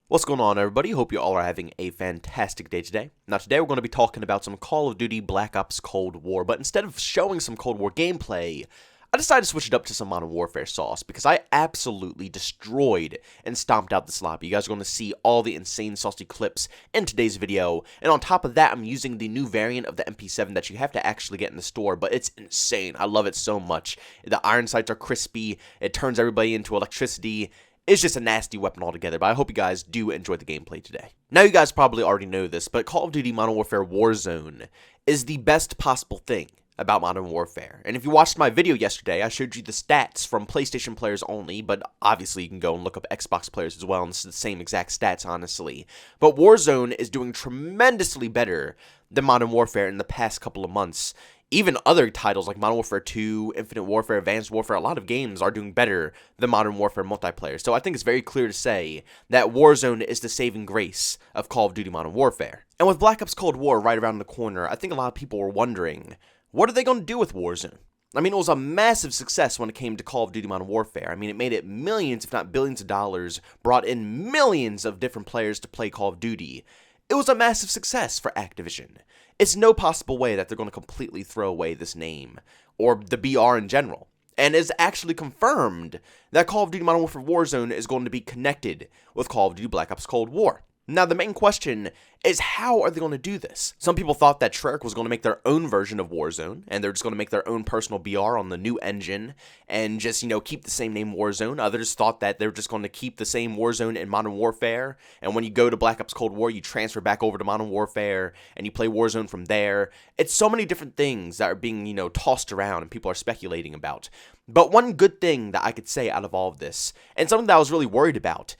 What's going on, everybody? Hope you all are having a fantastic day today. Now today we're going to be talking about some Call of Duty Black Ops Cold War, but instead of showing some Cold War gameplay, I decided to switch it up to some Modern Warfare sauce because I absolutely destroyed and stomped out this lobby. You guys are going to see all the insane saucy clips in today's video, and on top of that, I'm using the new variant of the MP7 that you have to actually get in the store, but it's insane. I love it so much. The iron sights are crispy, it turns everybody into electricity. It's just a nasty weapon altogether, but I hope you guys do enjoy the gameplay today. Now, you guys probably already know this, but Call of Duty Modern Warfare Warzone is the best possible thing about Modern Warfare. And if you watched my video yesterday, I showed you the stats from PlayStation players only, but obviously you can go and look up Xbox players as well, and it's the same exact stats, honestly. But Warzone is doing tremendously better than Modern Warfare in the past couple of months. Even other titles like Modern Warfare 2, Infinite Warfare, Advanced Warfare, a lot of games are doing better than Modern Warfare multiplayer. So I think it's very clear to say that Warzone is the saving grace of Call of Duty Modern Warfare. And with Black Ops Cold War right around the corner, I think a lot of people were wondering, what are they going to do with Warzone? I mean, it was a massive success when it came to Call of Duty Modern Warfare. I mean, it made it millions, if not billions of dollars, brought in millions of different players to play Call of Duty. It was a massive success for Activision. It's no possible way that they're going to completely throw away this name, or the BR in general. And it's actually confirmed that Call of Duty Modern Warfare Warzone is going to be connected with Call of Duty Black Ops Cold War. Now, the main question is, how are they going to do this? Some people thought that Treyarch was going to make their own version of Warzone, and they're just going to make their own personal BR on the new engine, and just, keep the same name Warzone. Others thought that they're just going to keep the same Warzone in Modern Warfare, and when you go to Black Ops Cold War, you transfer back over to Modern Warfare, and you play Warzone from there. It's so many different things that are being, tossed around, and people are speculating about. But one good thing that I could say out of all of this, and something that I was really worried about,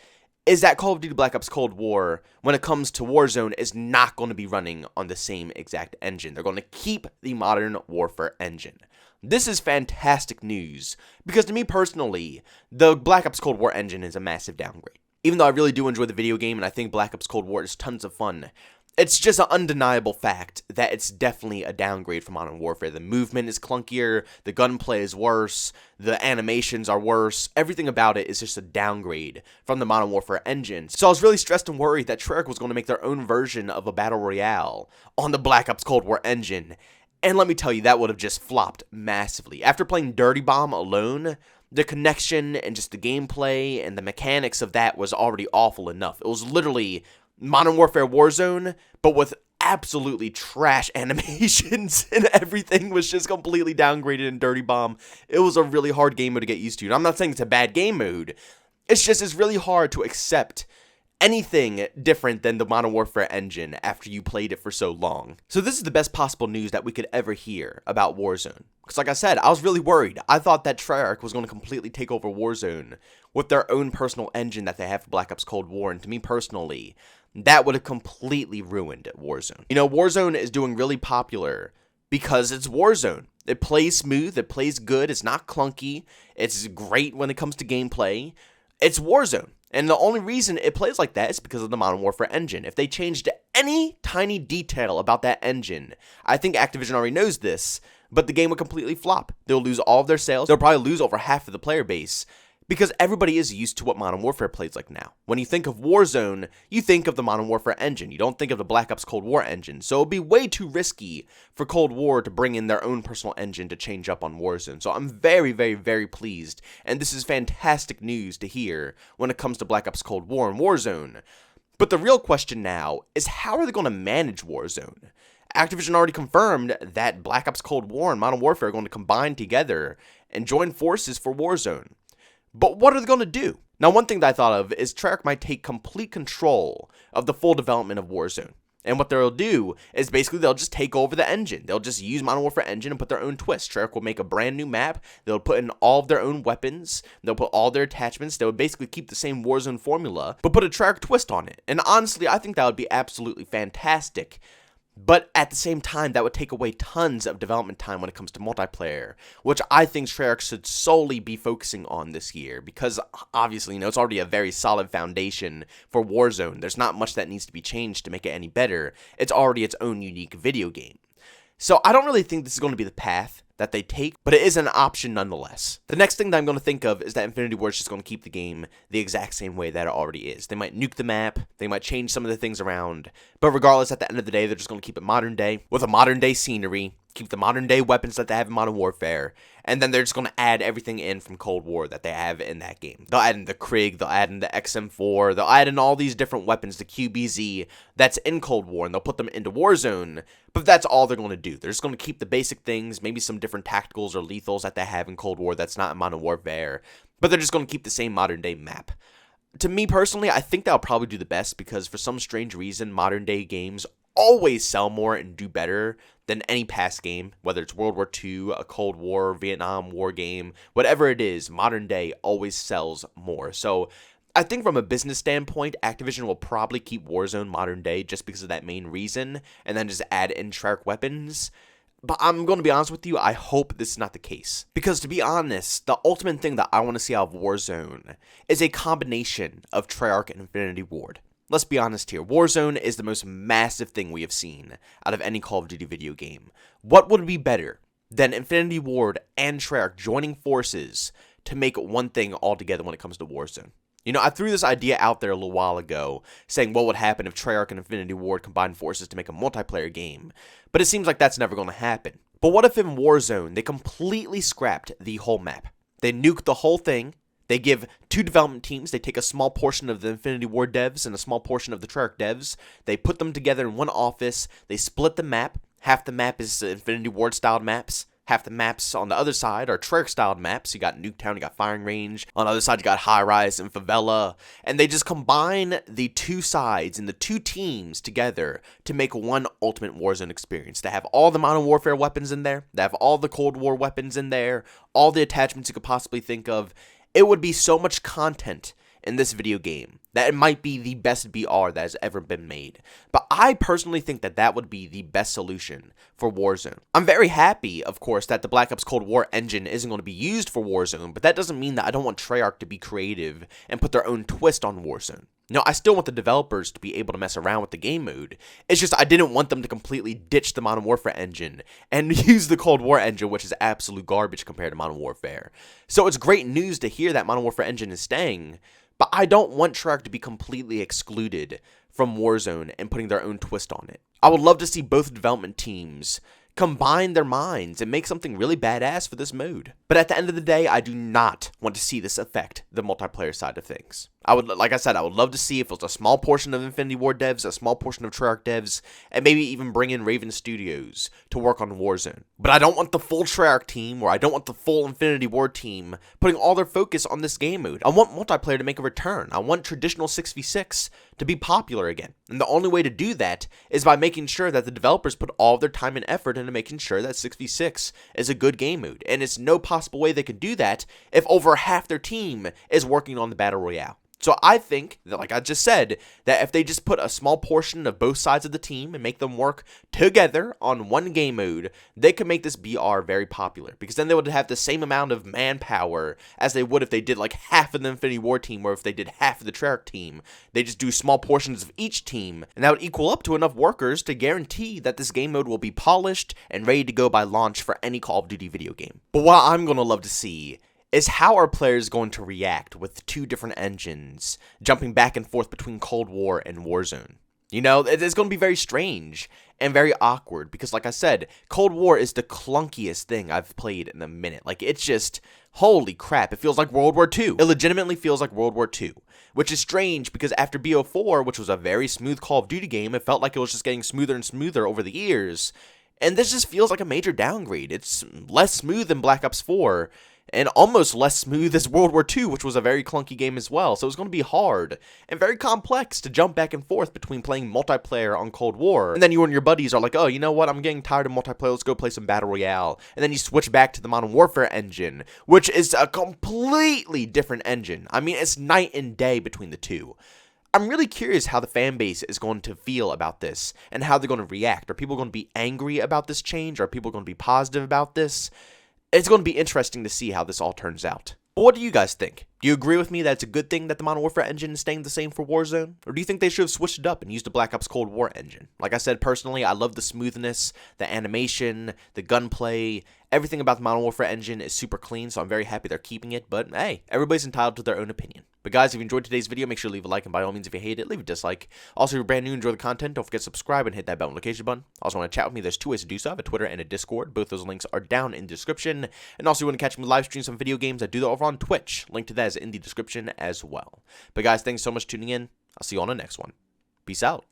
is that Call of Duty Black Ops Cold War, when it comes to Warzone, is not going to be running on the same exact engine. They're going to keep the Modern Warfare engine. This is fantastic news, because to me personally, the Black Ops Cold War engine is a massive downgrade. Even though I really do enjoy the video game, and I think Black Ops Cold War is tons of fun, it's just an undeniable fact that it's definitely a downgrade from Modern Warfare. The movement is clunkier, the gunplay is worse, the animations are worse, everything about it is just a downgrade from the Modern Warfare engine. So I was really stressed and worried that Treyarch was going to make their own version of a Battle Royale on the Black Ops Cold War engine. And let me tell you, that would have just flopped massively. After playing Dirty Bomb alone, the connection and just the gameplay and the mechanics of that was already awful enough. It was literally Modern Warfare Warzone, but with absolutely trash animations, and everything was just completely downgraded in Dirty Bomb. It was a really hard game mode to get used to. And I'm not saying it's a bad game mode. It's really hard to accept anything different than the Modern Warfare engine after you played it for so long. So this is the best possible news that we could ever hear about Warzone. Because like I said, I was really worried. I thought that Treyarch was going to completely take over Warzone with their own personal engine that they have for Black Ops Cold War. And to me personally, that would have completely ruined Warzone. Warzone is doing really popular because it's Warzone. It plays smooth, it plays good, it's not clunky, it's great when it comes to gameplay. It's Warzone. And the only reason it plays like that is because of the Modern Warfare engine. If they changed any tiny detail about that engine, I think Activision already knows this, but the game would completely flop. They'll lose all of their sales. They'll probably lose over half of the player base, because everybody is used to what Modern Warfare plays like now. When you think of Warzone, you think of the Modern Warfare engine. You don't think of the Black Ops Cold War engine. So it would be way too risky for Cold War to bring in their own personal engine to change up on Warzone. So I'm very, very, very pleased. And this is fantastic news to hear when it comes to Black Ops Cold War and Warzone. But the real question now is, how are they going to manage Warzone? Activision already confirmed that Black Ops Cold War and Modern Warfare are going to combine together and join forces for Warzone. But what are they going to do? Now, one thing that I thought of is Treyarch might take complete control of the full development of Warzone. And what they'll do is basically they'll just take over the engine. They'll just use Modern Warfare engine and put their own twist. Treyarch will make a brand new map. They'll put in all of their own weapons. They'll put all their attachments. They'll basically keep the same Warzone formula, but put a Treyarch twist on it. And honestly, I think that would be absolutely fantastic. But at the same time, that would take away tons of development time when it comes to multiplayer, which I think Treyarch should solely be focusing on this year, because obviously, it's already a very solid foundation for Warzone. There's not much that needs to be changed to make it any better. It's already its own unique video game. So I don't really think this is going to be the path that they take, but it is an option nonetheless. The next thing that I'm going to think of is that Infinity Ward is just going to keep the game the exact same way that it already is. They might nuke the map, they might change some of the things around, but regardless, at the end of the day, they're just going to keep it modern day, with a modern day scenery, keep the modern day weapons that they have in Modern Warfare, and then they're just going to add everything in from Cold War that they have in that game. They'll add in the Krig, they'll add in the XM4, they'll add in all these different weapons, the QBZ, that's in Cold War, and they'll put them into Warzone, but that's all they're going to do. They're just going to keep the basic things, maybe some different tacticals or lethals that they have in Cold War that's not in Modern Warfare, but they're just going to keep the same modern day map. To me personally, I think that'll probably do the best because for some strange reason, modern day games always sell more and do better than any past game, whether it's World War II, a Cold War, Vietnam War game, whatever it is, modern day always sells more. So I think from a business standpoint, Activision will probably keep Warzone modern day just because of that main reason, and then just add in Treyarch weapons. But I'm going to be honest with you, I hope this is not the case. Because to be honest, the ultimate thing that I want to see out of Warzone is a combination of Treyarch and Infinity Ward. Let's be honest here, Warzone is the most massive thing we have seen out of any Call of Duty video game. What would be better than Infinity Ward and Treyarch joining forces to make one thing altogether when it comes to Warzone? You know, I threw this idea out there a little while ago, saying what would happen if Treyarch and Infinity Ward combined forces to make a multiplayer game, but it seems like that's never going to happen. But what if in Warzone, they completely scrapped the whole map? They nuked the whole thing, they give two development teams, they take a small portion of the Infinity Ward devs and a small portion of the Treyarch devs, they put them together in one office, they split the map, half the map is Infinity Ward styled maps, half the maps on the other side are Treyarch-styled maps. You got Nuketown, you got Firing Range. On the other side, you got High Rise and Favela. And they just combine the two sides and the two teams together to make one ultimate Warzone experience. They have all the Modern Warfare weapons in there. They have all the Cold War weapons in there. All the attachments you could possibly think of. It would be so much content in this video game that it might be the best BR that has ever been made. But I personally think that that would be the best solution for Warzone. I'm very happy, of course, that the Black Ops Cold War engine isn't going to be used for Warzone, but that doesn't mean that I don't want Treyarch to be creative and put their own twist on Warzone. No, I still want the developers to be able to mess around with the game mode. It's just I didn't want them to completely ditch the Modern Warfare engine and use the Cold War engine, which is absolute garbage compared to Modern Warfare. So it's great news to hear that Modern Warfare engine is staying, but I don't want Treyarch to be completely excluded from Warzone and putting their own twist on it. I would love to see both development teams combine their minds and make something really badass for this mode. But at the end of the day, I do not want to see this affect the multiplayer side of things. Like I said, I would love to see if it was a small portion of Infinity Ward devs, a small portion of Treyarch devs, and maybe even bring in Raven Studios to work on Warzone. But I don't want the full Treyarch team, or I don't want the full Infinity Ward team putting all their focus on this game mode. I want multiplayer to make a return. I want traditional 6v6 to be popular again. And the only way to do that is by making sure that the developers put all of their time and effort into making sure that 6v6 is a good game mode. And it's no possible way they can do that if over half their team is working on the Battle Royale. So I think that, like I just said, that if they just put a small portion of both sides of the team and make them work together on one game mode, they could make this BR very popular. Because then they would have the same amount of manpower as they would if they did like half of the Infinity War team, or if they did half of the Treyarch team. They just do small portions of each team, and that would equal up to enough workers to guarantee that this game mode will be polished and ready to go by launch for any Call of Duty video game. But what I'm going to love to see is how are players going to react with two different engines jumping back and forth between Cold War and Warzone. You know, it's going to be very strange and very awkward because, like I said, Cold War is the clunkiest thing I've played in a minute. Like, it's just, holy crap, it feels like World War II. It legitimately feels like World War II, which is strange because after BO4, which was a very smooth Call of Duty game, it felt like it was just getting smoother and smoother over the years. And this just feels like a major downgrade. It's less smooth than Black Ops 4, and almost less smooth as World War II, which was a very clunky game as well. So it's going to be hard and very complex to jump back and forth between playing multiplayer on Cold War, and then you and your buddies are like, oh, you know what, I'm getting tired of multiplayer, let's go play some Battle Royale. And then you switch back to the Modern Warfare engine, which is a completely different engine. I mean, it's night and day between the two. I'm really curious how the fan base is going to feel about this and how they're going to react. Are people going to be angry about this change? Are people going to be positive about this? It's going to be interesting to see how this all turns out. But what do you guys think? Do you agree with me that it's a good thing that the Modern Warfare engine is staying the same for Warzone? Or do you think they should have switched it up and used the Black Ops Cold War engine? Like I said, personally, I love the smoothness, the animation, the gunplay. Everything about the Modern Warfare engine is super clean, so I'm very happy they're keeping it. But hey, everybody's entitled to their own opinion. But guys, if you enjoyed today's video, make sure to leave a like, and by all means, if you hate it, leave a dislike. Also, if you're brand new and enjoy the content, don't forget to subscribe and hit that bell notification button. Also, want to chat with me, there's two ways to do so. I have a Twitter and a Discord. Both those links are down in the description. And also, if you want to catch me live stream some video games, I do that over on Twitch. Link to that is in the description as well. But guys, thanks so much for tuning in. I'll see you on the next one. Peace out.